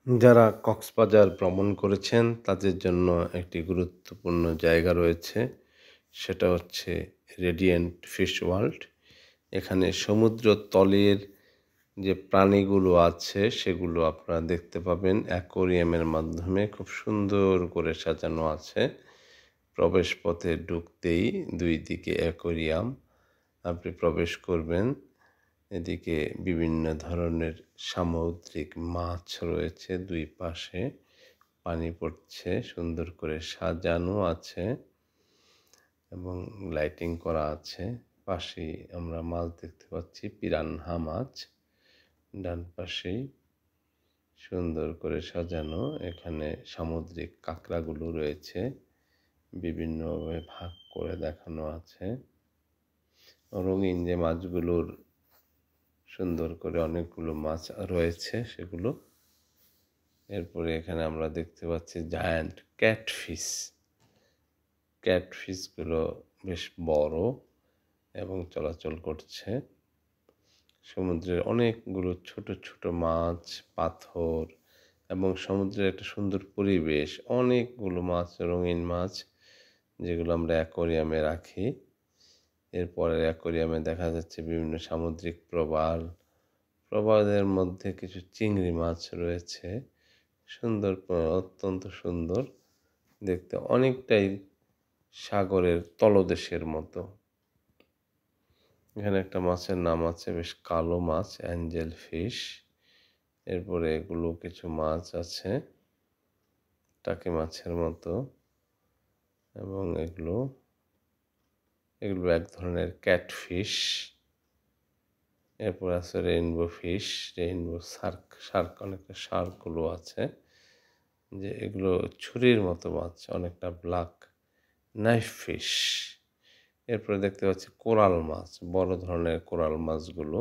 যারা কক্সবাজার ভ্রমণ করেছেন তাদের জন্য একটি গুরুত্বপূর্ণ জায়গা রয়েছে। সেটা হচ্ছে রেডিয়েন্ট ফিশ ওয়ার্ল্ড। এখানে সমুদ্র তলের যে প্রাণীগুলো আছে সেগুলো আপনারা দেখতে পাবেন অ্যাকোরিয়ামের মাধ্যমে। খুব সুন্দর করে সাজানো আছে। প্রবেশপথে ঢুকতেই দুই দিকে অ্যাকোরিয়াম। আপনি প্রবেশ করবেন, এদিকে বিভিন্ন ধরনের সামুদ্রিক মাছ রয়েছে, দুই পাশে পানি পড়ছে, সুন্দর করে সাজানো আছে এবং লাইটিং করা আছে। পাশেই আমরা মাছ দেখতে পাচ্ছি, পিরানহা মাছ। ডান পাশেই সুন্দর করে সাজানো, এখানে সামুদ্রিক কাঁকড়াগুলো রয়েছে, বিভিন্নভাবে ভাগ করে দেখানো আছে। রঙিন যে মাছগুলোর সুন্দর করে অনেকগুলো মাছ রয়েছে সেগুলো। এরপরে এখানে আমরা দেখতে পাচ্ছি জায়ান্ট ক্যাটফিশ। ক্যাটফিশগুলো বেশ বড় এবং চলাচল করছে। সমুদ্রের অনেকগুলো ছোট ছোট মাছ, পাথর এবং সমুদ্রের একটা সুন্দর পরিবেশ, অনেকগুলো মাছ, রঙিন মাছ, যেগুলো আমরা অ্যাকোরিয়ামে রাখি। এরপরে অ্যাকোরিয়ামে দেখা যাচ্ছে বিভিন্ন সামুদ্রিক প্রবাল। প্রবালের মধ্যে কিছু চিংড়ি মাছ রয়েছে, সুন্দর, অত্যন্ত সুন্দর দেখতে, অনেকটাই সাগরের তলদেশের মতো। এখানে একটা মাছের নাম আছে, বেশ কালো মাছ, অ্যাঞ্জেল ফিশ। এরপরে এগুলো কিছু মাছ আছে টাকি মাছের মতো, এবং এগুলো এক ধরনের ক্যাটফিশ। এরপর আছে রেইনবো ফিশ, রেইনবো শার্ক, অনেকটা শার্কগুলো আছে, যে এগুলো ছুরির মতো মাছ, অনেকটা ব্ল্যাক নাইফ ফিশ। এরপরে দেখতে পাচ্ছি কোরাল মাছ, বড় ধরনের কোরাল মাছগুলো।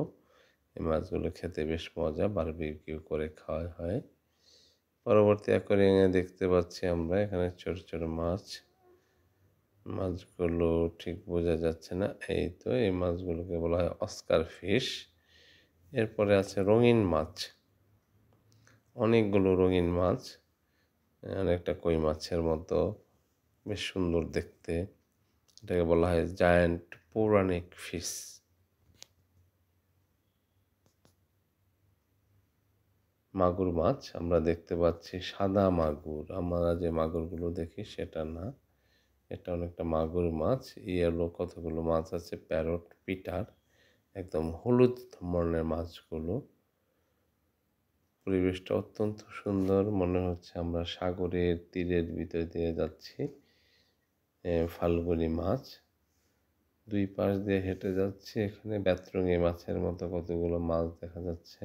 এই মাছগুলো খেতে বেশ মজা, বারবিকিউ করে খাওয়া হয়। পরবর্তী অ্যাকোয়ারিয়ামে দেখতে পাচ্ছি আমরা এখানে ছোট ছোট মাছ। মাছগুলো ঠিক বোঝা যাচ্ছে না, এই তো এই মাছগুলোকে বলা হয় অস্কার ফিশ। এরপরে আছে রঙিন মাছ, অনেকগুলো রঙিন মাছ, অনেকটা কই মাছের মতো, বেশ সুন্দর দেখতে। এটাকে বলা হয় জায়ান্ট পৌরাণিক ফিশ। মাগুর মাছ আমরা দেখতে পাচ্ছি, সাদা মাগুর। আমরা যে মাগুরগুলো দেখি সেটা না, এটা অনেকটা মাগুর মাছ। ইয়েলো কতগুলো মাছ আছে, প্যারট, পিটার, একদম হলুদ বর্ণের মাছগুলো। পরিবেশটা অত্যন্ত সুন্দর, মনে হচ্ছে আমরা সাগরের তীরের ভিতর দিয়ে যাচ্ছি। ফাল্গুনি মাছ দুই পাশ দিয়ে হেঁটে যাচ্ছে, এখানে ব্যাতরঙি মাছের মতো কতগুলো মাছ দেখা যাচ্ছে।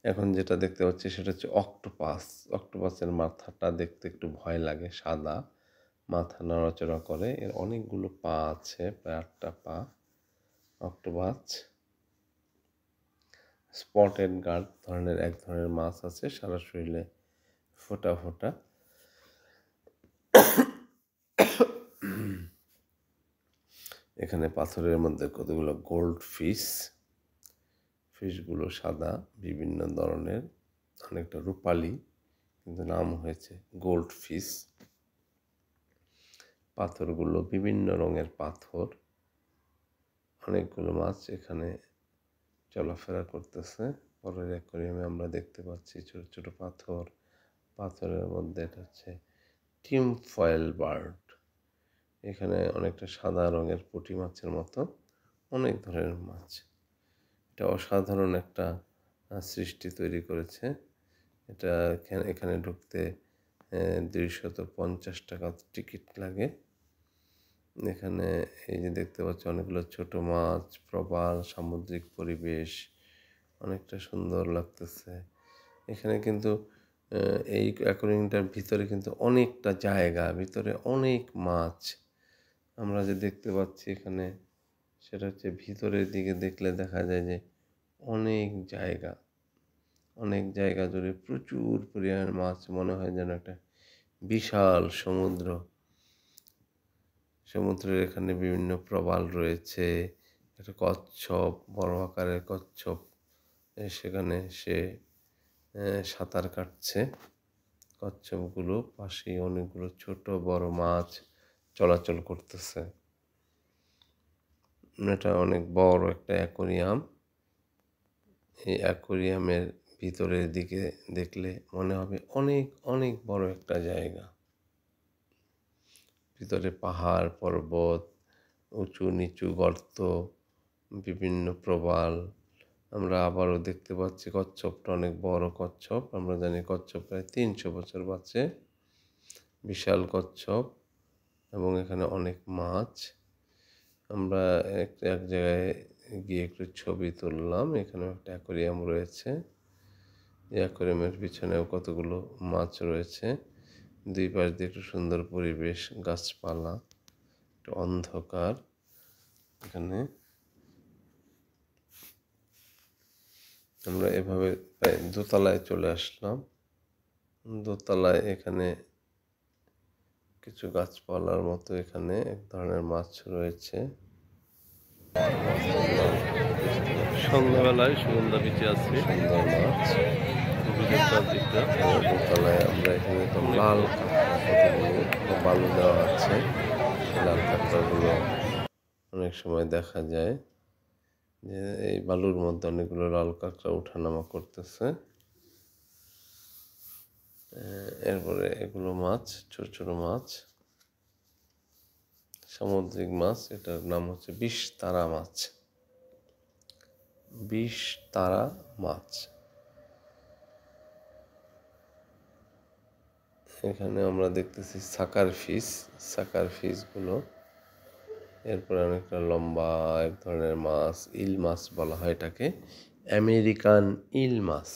এখন যেটা দেখতে পাচ্ছি সেটা হচ্ছে অক্টোপাস। অক্টোপাসের মাথাটা দেখতে একটু ভয় লাগে, সাদা, মাথা নড়াচড়া করে, এর অনেকগুলো পা আছে, প্রায় 8টা পা। অক্টোপাস। স্পটেড গার্ড ধরনের এক ধরনের মাছ আছে, সারা শরীরে ফোঁটা ফোঁটা। এখানে পাথরের মধ্যে কতগুলো গোল্ড ফিশ। ফিশগুলো সাদা, বিভিন্ন ধরনের, অনেকটা রূপালি, কিন্তু নাম হয়েছে গোল্ড ফিশ। পাথরগুলো বিভিন্ন রঙের পাথর। অনেকগুলো মাছ এখানে চলাফেরা করতেছে। পরের অ্যাকোয়ারিয়ামে আমরা দেখতে পাচ্ছি ছোট ছোট পাথর। পাথরের মধ্যে এটা হচ্ছে টিম ফয়েল বার্ড। এখানে অনেকটা সাদা রঙের পুঁটি মাছের মতো অনেক ধরনের মাছ। এটা অসাধারণ একটা সৃষ্টি তৈরি করেছে। এটা এখানে ঢুকতে 250 টাকা টিকিট লাগে। এখানে এই যে দেখতে পাচ্ছি অনেকগুলো ছোট মাছ, প্রবাল, সামুদ্রিক পরিবেশ, অনেকটা সুন্দর লাগতেছে। এখানে কিন্তু এই অ্যাকোয়ারিয়ামটার ভিতরে কিন্তু অনেকটা জায়গা, ভিতরে অনেক মাছ আমরা যে দেখতে পাচ্ছি এখানে, সেটা হচ্ছে ভিতরের দিকে দেখলে দেখা যায় যে অনেক জায়গা, অনেক জায়গা জুড়ে প্রচুর পরিমাণ মাছ, মনে হয় যেন একটা বিশাল সমুদ্র। সমুদ্রের এখানে বিভিন্ন প্রবাল রয়েছে, একটা কচ্ছপ, বড় আকারের কচ্ছপ, সেখানে সে সাঁতার কাটছে। কচ্ছপগুলো পাশে অনেকগুলো ছোট বড় মাছ চলাচল করতেছে। এটা অনেক বড় একটা অ্যাকোরিয়াম। এই অ্যাকোরিয়ামের ভিতরের দিকে দেখলে মনে হবে অনেক অনেক বড় একটা জায়গা। ভিতরে পাহাড় পর্বত, উঁচু নিচু গর্ত, বিভিন্ন প্রবাল। আমরা আবারও দেখতে পাচ্ছি কচ্ছপটা অনেক বড় কচ্ছপ। আমরা জানি কচ্ছপ প্রায় 300 বছর বাঁচে। বিশাল কচ্ছপ এবং এখানে অনেক মাছ। আমরা এক জায়গায় গিয়ে একটু ছবি তুললাম। এখানে একটা অ্যাকোরিয়াম রয়েছে। এই অ্যাকোরিয়ামের পিছনেও কতগুলো মাছ রয়েছে। দুই পাশ দিয়ে একটু সুন্দর পরিবেশ, গাছপালা, একটু অন্ধকার। এখানে আমরা এভাবে প্রায় দোতলায় চলে আসলাম। দোতলায় এখানে কিছু গাছপালার মতো এখানে এক ধরনের মাছ রয়েছে। সন্ধ্যাবেলায় সুগন্ধা বিচে আছে সুন্দর মাছ। দোতলায় আমরা এখানে তো লাল কাঁকড়া কতগুলো বালু দেওয়া আছে। লাল কাঁকড়াগুলো অনেক সময় দেখা যায় যে এই বালুর মধ্যে অনেকগুলো লাল কাঁকড়া ওঠানামা করতেছে। এরপরে এগুলো মাছ, ছোট ছোট মাছ, সামুদ্রিক মাছ। এটার নাম হচ্ছে বিষতারা মাছ। বিষতারা মাছ। এখানে আমরা দেখতেছি সাকার ফিশগুলো। এরপরে অনেকটা লম্বা এক ধরনের মাছ, ইল মাছ বলা হয় এটাকে, আমেরিকান ইল মাছ।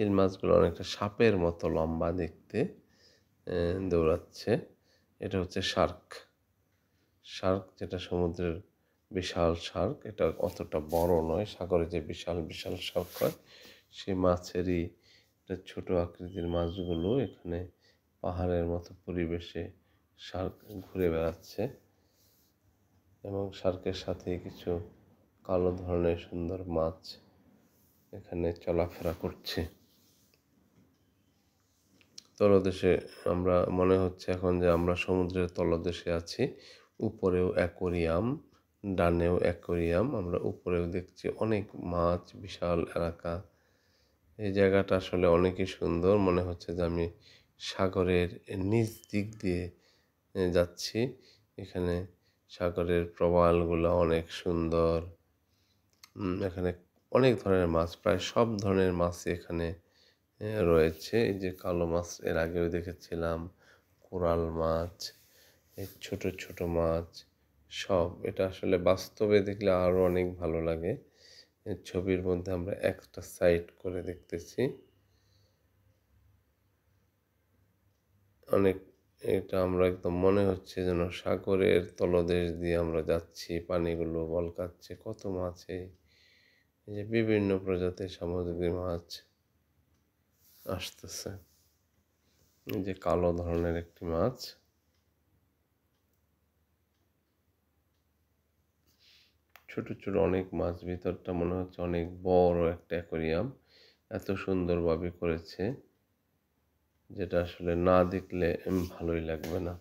ইল মাছগুলো অনেকটা সাপের মতো লম্বা দেখতে, দৌড়াচ্ছে। এটা হচ্ছে শার্ক। যেটা সমুদ্রের বিশাল শার্ক। এটা অতটা বড় নয়। সাগরে যে বিশাল বিশাল শার্ক হয় সেই মাছেরই এটা ছোট আকৃতির মাছগুলো এখানে পাহাড়ের মতো পরিবেশে শার্ক ঘুরে বেড়াচ্ছে এবং শার্কের সাথে কিছু কালো ধরনের সুন্দর মাছ এখানে চলাফেরা করছে। তলদেশে আমরা মনে হচ্ছে এখন যে আমরা সমুদ্রের তলদেশে আছি। উপরেও অ্যাকোরিয়াম, ডানেও অ্যাকোরিয়াম। আমরা উপরেও দেখছি অনেক মাছ, বিশাল এলাকা। এই জায়গাটা আসলে অনেকই সুন্দর। মনে হচ্ছে যে আমি সাগরের নিচ দিক দিয়ে যাচ্ছি। এখানে সাগরের প্রবালগুলো অনেক সুন্দর। এখানে অনেক ধরনের মাছ, প্রায় সব ধরনের মাছই এখানে রয়েছে। এই যে কালো মাছ এর আগেও দেখেছিলাম, কোরাল মাছ, এই ছোট ছোট মাছ সব। এটা আসলে বাস্তবে দেখলে আরও অনেক ভালো লাগে। ছবির মধ্যে আমরা একটা সাইড করে দেখতেছি। অনেক এটা আমরা একদম মনে হচ্ছে যেন সাগরের তলদেশ দিয়ে আমরা যাচ্ছি। পানিগুলো বলকাচ্ছে, কত মাছ। এই যে বিভিন্ন প্রজাতির সামুদ্রিক মাছ আসতেছে। এই যে কালো ধরনের একটি মাছ। ছোট ছোট অনেক মাছ। ভিতরটা মনে হচ্ছে অনেক বড় একটা অ্যাকোরিয়াম। এত সুন্দরভাবে করেছে যেটা আসলে না দেখলে ভালোই লাগবে না।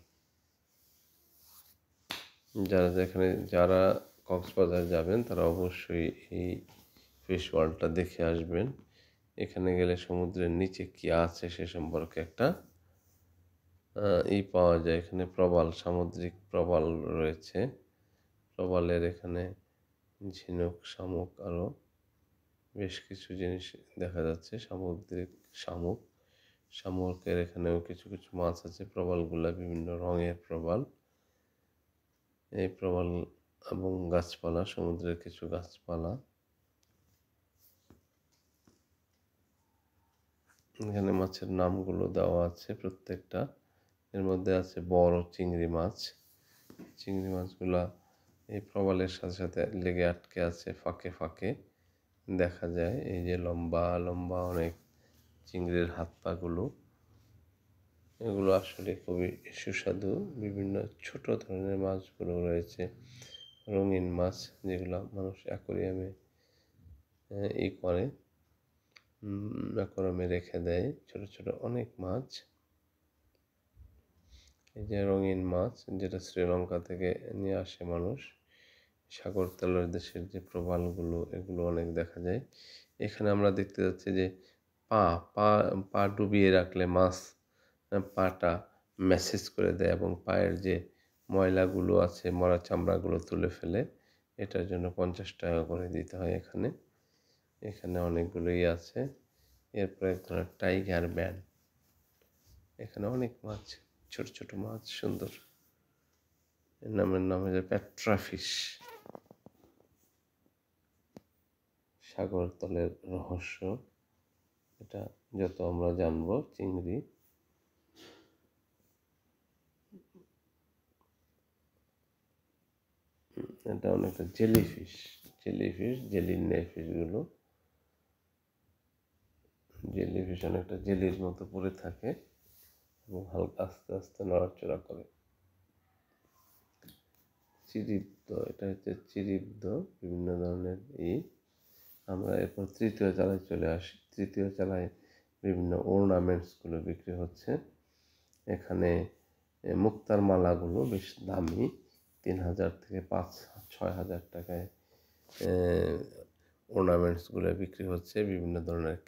যারা কক্সবাজার যাবেন তারা অবশ্যই এই ফিশ ওয়ার্ল্ডটা দেখে আসবেন। এখানে গেলে সমুদ্রের নিচে কি আছে সে সম্পর্কে একটা পাওয়া যায়। এখানে সামুদ্রিক প্রবাল রয়েছে। প্রবালের এখানে ঝিনুক, শামুক, আরও বেশ কিছু জিনিস দেখা যাচ্ছে। সামুদ্রিক শামুকের এখানেও কিছু কিছু মাছ আছে। প্রবালগুলা বিভিন্ন রঙের প্রবাল। এই প্রবাল এবং গাছপালা, সমুদ্রের কিছু গাছপালা। এখানে মাছের নামগুলো দেওয়া আছে প্রত্যেকটা। এর মধ্যে আছে বড় চিংড়ি মাছ। চিংড়ি মাছগুলা এই প্রবালের সাথে সাথে লেগে আটকে আছে ফাঁকে ফাঁকে দেখা যায়। এই যে লম্বা লম্বা অনেক চিংড়ির হাত পাগুলো, এগুলো আসলে খুবই সুস্বাদু। বিভিন্ন ছোট ধরনের মাছগুলো রয়েছে, রঙিন মাছ যেগুলো মানুষ অ্যাকোরিয়ামে করে। অ্যাকোয়ারিয়ামে রেখে দেয় ছোট ছোট অনেক মাছ। এই যে রঙিন মাছ, যেটা শ্রীলঙ্কা থেকে নিয়ে আসে মানুষ। সাগর তলের দেশের যে প্রবালগুলো, এগুলো অনেক দেখা যায়। এখানে আমরা দেখতে যাচ্ছি যে পা পা পা ডুবিয়ে রাখলে মাছ পাটা ম্যাসেজ করে দেয় এবং পায়ের যে ময়লাগুলো আছে, মরা চামড়াগুলো তুলে ফেলে। এটার জন্য 50 টাকা করে দিতে হয় এখানে। এখানে অনেকগুলোই আছে। এরপরে এক ধরনের টাইগার ব্যান্ড। এখানে অনেক মাছ, ছোট ছোট মাছ, সুন্দর। এর নাম হচ্ছে পেট্রাফিশ। সাগর তলের রহস্য, এটা যত আমরা জানবো। চিংড়ি, এটা অনেকটা জেলিফিশ, জেলির নেই ফিশগুলো। জেলিফিশ অনেকটা জেলির মতো পড়ে থাকে এবং হালকা আস্তে আস্তে নড়াচড়া করে। চিরিব্দ, এটা হচ্ছে চিরিব্দ, বিভিন্ন ধরনের আমরা এরপর তৃতীয় চালায় চলে আসি। তৃতীয় চালায় বিভিন্ন অর্নামেন্টসগুলো বিক্রি হচ্ছে। এখানে মুক্তার মালাগুলো বেশ দামি, 3000 থেকে 5-6 হাজার টাকায় অর্নামেন্টসগুলো বিক্রি হচ্ছে। বিভিন্ন ধরনের